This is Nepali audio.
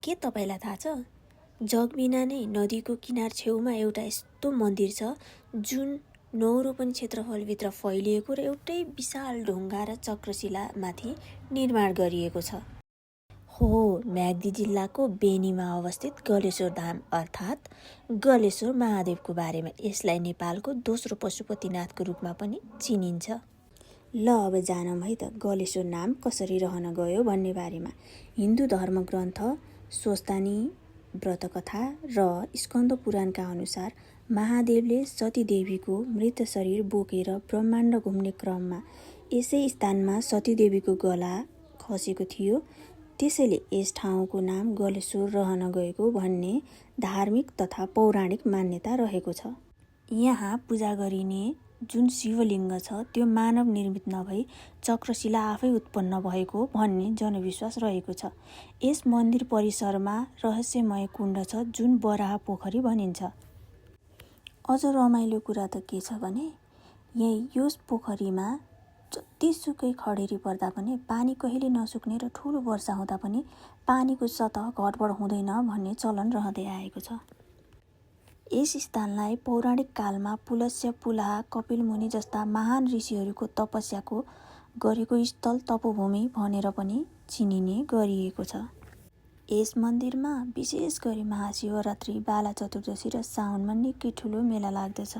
के तपाईँलाई थाहा छ? जगबिना नै नदीको किनार छेउमा एउटा यस्तो मन्दिर छ जुन 9 रोपनी क्षेत्रफलभित्र फैलिएको र एउटै विशाल ढुङ्गा र चक्रशिलामाथि निर्माण गरिएको छ। हो, म्याग्दी जिल्लाको बेनीमा अवस्थित गलेश्वर धाम अर्थात् गलेश्वर महादेवको बारेमा। यसलाई नेपालको दोस्रो पशुपतिनाथको रूपमा पनि चिनिन्छ। ल अब जानौँ है त गलेश्वर नाम कसरी रहन गयो भन्ने बारेमा। हिन्दू धर्मग्रन्थ स्वस्तानी व्रतकथा र स्कन्द पुराणका अनुसार महादेवले सतीदेवीको मृत शरीर बोकेर ब्रह्माण्ड घुम्ने क्रममा यसै स्थानमा सतीदेवीको गला खसेको थियो। त्यसैले यस ठाउँको नाम गलेश्वर रहन गएको भन्ने धार्मिक तथा पौराणिक मान्यता रहेको छ। यहाँ पूजा गरिने जुन शिवलिङ्ग छ त्यो मानव निर्मित नभई चक्रशिला आफै उत्पन्न भएको भन्ने जनविश्वास रहेको छ। यस मन्दिर परिसरमा रहस्यमय कुण्ड छ जुन बराह पोखरी भनिन्छ। अझ रमाइलो कुरा त के छ भने यस पोखरीमा जतिसुकै खडेरी पर्दा पनि पानी कहिले नसुक्ने र ठुलो वर्षा हुँदा पनि पानीको सतह घटबढ हुँदैन भन्ने चलन रहँदै आएको छ। यस स्थानलाई पौराणिक कालमा पुलस्त्य पुलाह कपिलमुनि जस्ता महान ऋषिहरूको तपस्याको गरेको स्थल तपोभूमि भनेर पनि चिनिने गरिएको छ। यस मन्दिरमा विशेष गरी महाशिवरात्रि, बाला चतुर्दशी र साउनमा निकै ठुलो मेला लाग्दछ।